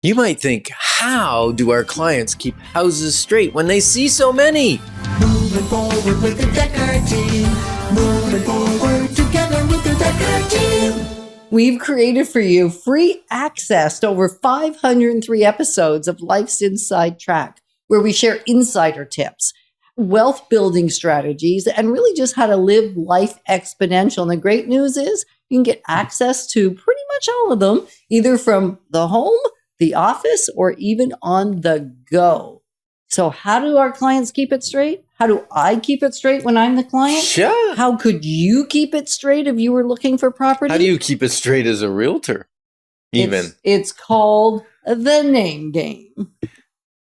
You might think, how do our clients keep houses straight when they see so many? Moving forward with the Decker team. Moving forward together with the Decker team. We've created for you free access to over 503 episodes of Life's Inside Track, where we share insider tips, wealth building strategies, and really just how to live life exponential. And the great news is you can get access to pretty much all of them, either from the home, the office, or even on the go. So how do our clients keep it straight? How do I keep it straight when I'm the client? Sure. How could you keep it straight if you were looking for property? How do you keep it straight as a realtor? Even. It's called the name game.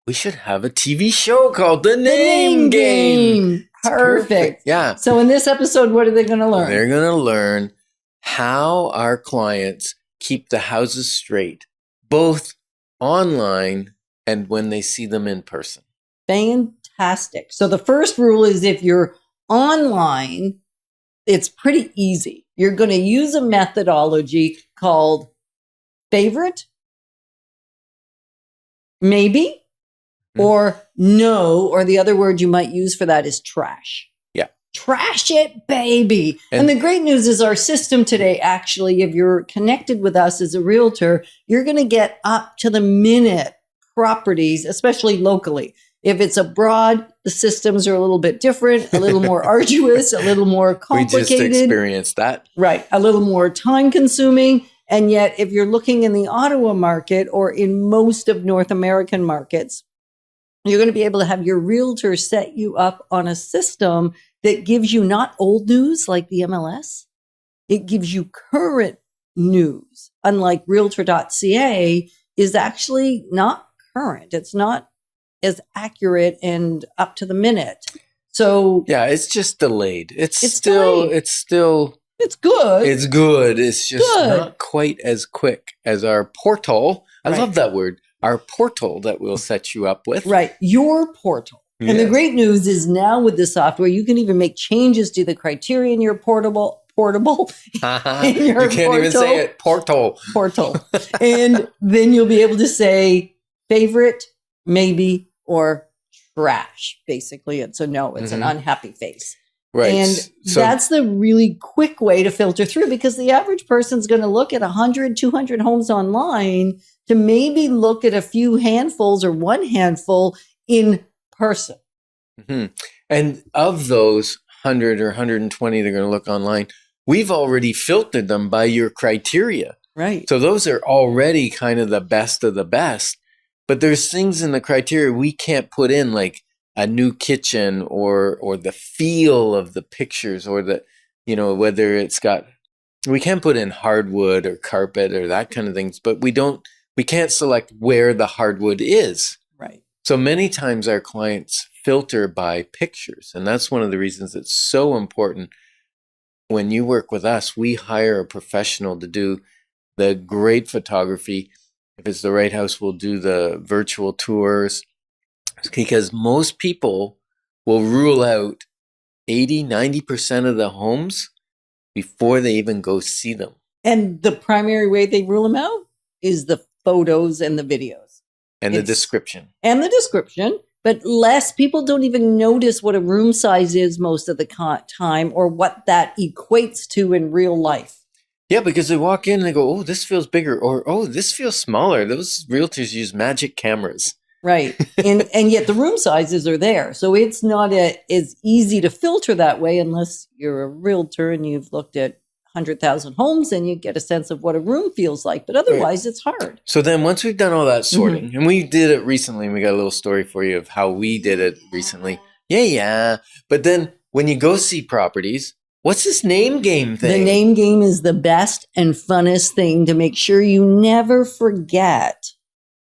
We should have a TV show called The Name Game. Perfect. Yeah. So in this episode, what are they going to learn? They're going to learn how our clients keep the houses straight, both online and when they see them in person. Fantastic. So the first rule is if you're online, it's pretty easy. You're going to use a methodology called favorite, maybe, or no, or the other word you might use for that is trash. Yeah. Trash it, baby. And the great news is our system today, actually, if you're connected with us as a realtor, you're going to get up to the minute properties, especially locally. If it's abroad, the systems are a little bit different, a little more arduous, a little more complicated. We just experienced that. Right. A little more time consuming. And yet, if you're looking in the Ottawa market or in most of North American markets, you're going to be able to have your realtor set you up on a system that gives you not old news like the MLS. It gives you current news, unlike realtor.ca is actually not current. It's not as accurate and up to the minute. So yeah, it's just delayed. It's delayed. It's good. It's good. It's just good. Not quite as quick as our portal. I Right. love that word. Our portal that we'll set you up with. Right. Your portal. Yes. And the great news is now with the software, you can even make changes to the criteria in your portable. In your You can't even say it. Portal. And then you'll be able to say favorite, maybe, or trash. Basically, it's a no. It's an unhappy face. Right. And So that's the really quick way to filter through, because the average person's going to look at 100, 200 homes online to maybe look at a few handfuls or one handful in person. And of those 100 or 120 they're going to look online, we've already filtered them by your criteria. Right. So those are already kind of the best of the best. But there's things in the criteria we can't put in, like a new kitchen or the feel of the pictures, or the, whether it's got, we can't put in hardwood or carpet or that kind of things, but we can't select where the hardwood is. Right. So many times our clients filter by pictures. And that's one of the reasons it's so important. When you work with us, we hire a professional to do the great photography. If it's the right house, we'll do the virtual tours, because most people will rule out 80-90% of the homes before they even go see them. And the primary way they rule them out is the photos and the videos. And the description. And the description. But less people don't even notice what a room size is most of the time, or what that equates to in real life. Yeah, because they walk in and they go, oh, this feels bigger, or oh, this feels smaller. Those realtors use magic cameras. Right. And yet the room sizes are there. So it's not as easy to filter that way unless you're a realtor and you've looked at 100,000 homes and you get a sense of what a room feels like. But otherwise, It's hard. So then once we've done all that sorting, and we did it recently, and we got a little story for you of how we did it recently. Yeah. But then when you go see properties, what's this name game thing? The name game is the best and funnest thing to make sure you never forget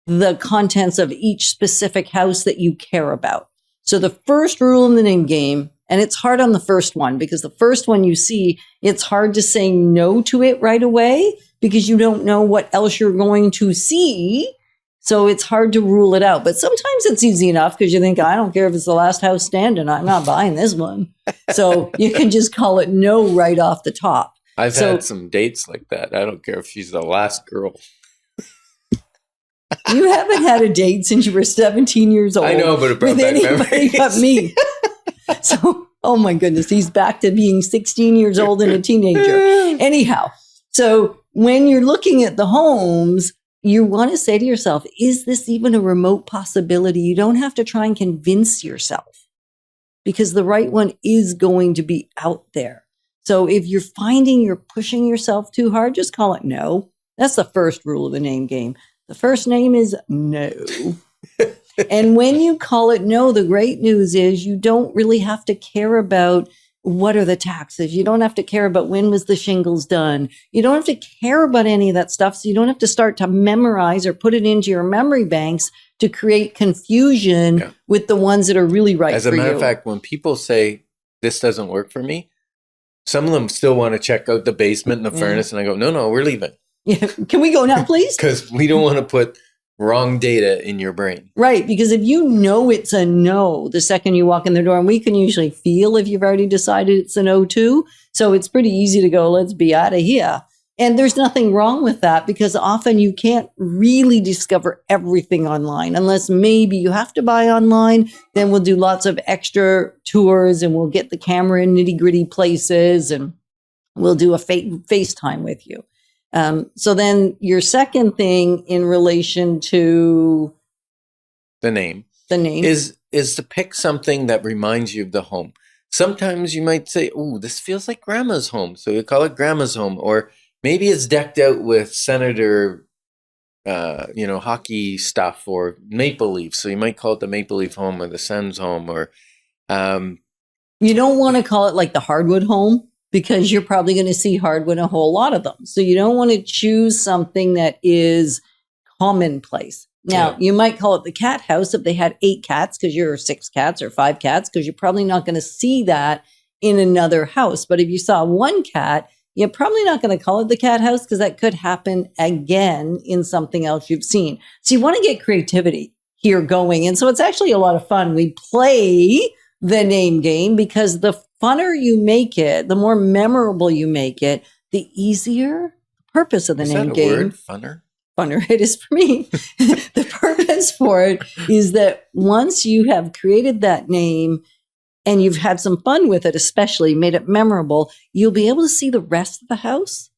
the contents of each specific house that you care about. So the first rule in the name game, and it's hard on the first one, because the first one you see, it's hard to say no to it right away because you don't know what else you're going to see. So it's hard to rule it out. But sometimes it's easy enough because you think, I don't care if it's the last house standing, I'm not buying this one. So you can just call it no right off the top. I've had some dates like that. I don't care if she's the last girl. You haven't had a date since you were 17 years old. I know, but it brought with back anybody memories. but me. So, oh my goodness, he's back to being 16 years old and a teenager. Anyhow, so when you're looking at the homes, you want to say to yourself, is this even a remote possibility? You don't have to try and convince yourself because the right one is going to be out there. So if you're finding you're pushing yourself too hard, just call it no. That's the first rule of the name game. The first name is no. And when you call it no, the great news is you don't really have to care about what are the taxes. You don't have to care about when was the shingles done. You don't have to care about any of that stuff. So you don't have to start to memorize or put it into your memory banks to create confusion with the ones that are really right As for a matter you. of fact, when people say this doesn't work for me, some of them still want to check out the basement and the furnace. And I go, no, we're leaving. Yeah. Can we go now, please? Because we don't want to put wrong data in your brain. Right. Because if you know it's a no the second you walk in the door, and we can usually feel if you've already decided it's a no too. So it's pretty easy to go, let's be out of here. And there's nothing wrong with that because often you can't really discover everything online unless maybe you have to buy online. Then we'll do lots of extra tours and we'll get the camera in nitty gritty places and we'll do a FaceTime with you. So then your second thing in relation to The name the name is to pick something that reminds you of the home. Sometimes you might say, oh, this feels like grandma's home. So you call it grandma's home. Or maybe it's decked out with Senator, hockey stuff or maple leaf. So you might call it the Maple Leaf home or the Sens home. Or you don't want to call it like the hardwood home because you're probably going to see hardwood in a whole lot of them. So you don't want to choose something that is commonplace. Now, you might call it the cat house if they had 8 cats because you're 6 cats or 5 cats because you're probably not going to see that in another house. But if you saw 1 cat, you're probably not going to call it the cat house because that could happen again in something else you've seen. So you want to get creativity here going. And so it's actually a lot of fun. We play the name game because the funner you make it, the more memorable you make it, the easier the purpose of the is name that a game. word? Funner? Funner it is for me. The purpose for it is that once you have created that name and you've had some fun with it, especially made it memorable, you'll be able to see the rest of the house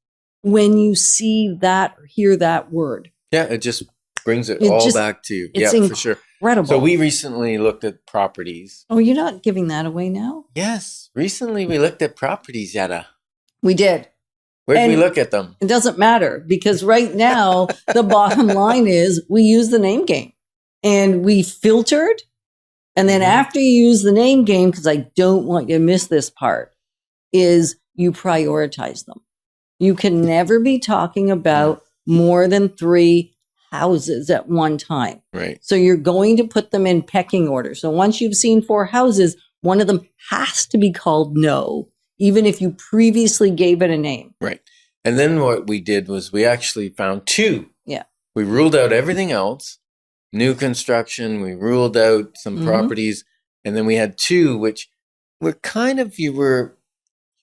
when you see that or hear that word. Yeah, it just brings it It all just- back to you. it's Yeah, for sure. Incredible. So we recently looked at properties. Oh, you're not giving that away now? Yes, recently we looked at properties, Yetta. We did. Where did we And- look at them? It doesn't matter because right now the bottom line is we use the name game and we filtered. And then after you use the name game, because I don't want you to miss this part, is you prioritize them. You can never be talking about more than 3 houses at one time. Right. So you're going to put them in pecking order. So once you've seen 4 houses, one of them has to be called no, even if you previously gave it a name. Right. And then what we did was we actually found 2. Yeah. We ruled out everything else. New construction, we ruled out some Mhm. properties, and then we had 2 which were kind of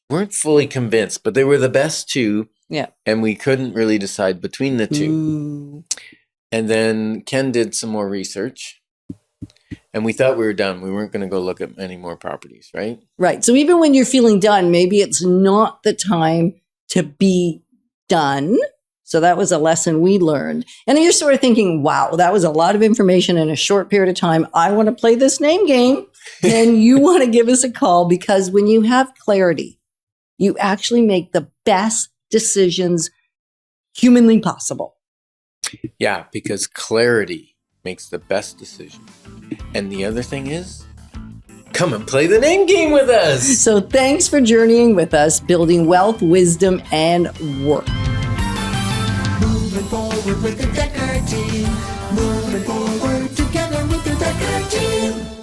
weren't fully convinced, but they were the best 2. Yeah. And we couldn't really decide between the 2. Ooh. And then Ken did some more research. And we thought we were done. We weren't going to go look at any more properties, right? Right. So even when you're feeling done, maybe it's not the time to be done. So that was a lesson we learned. And you're sort of thinking, wow, that was a lot of information in a short period of time. I want to play this name game. Then you want to give us a call because when you have clarity, you actually make the best decisions humanly possible. Yeah, because clarity makes the best decision. And the other thing is, come and play the name game with us. So thanks for journeying with us, building wealth, wisdom, and work. Moving forward with the Decker team. Moving forward together with the Decker team.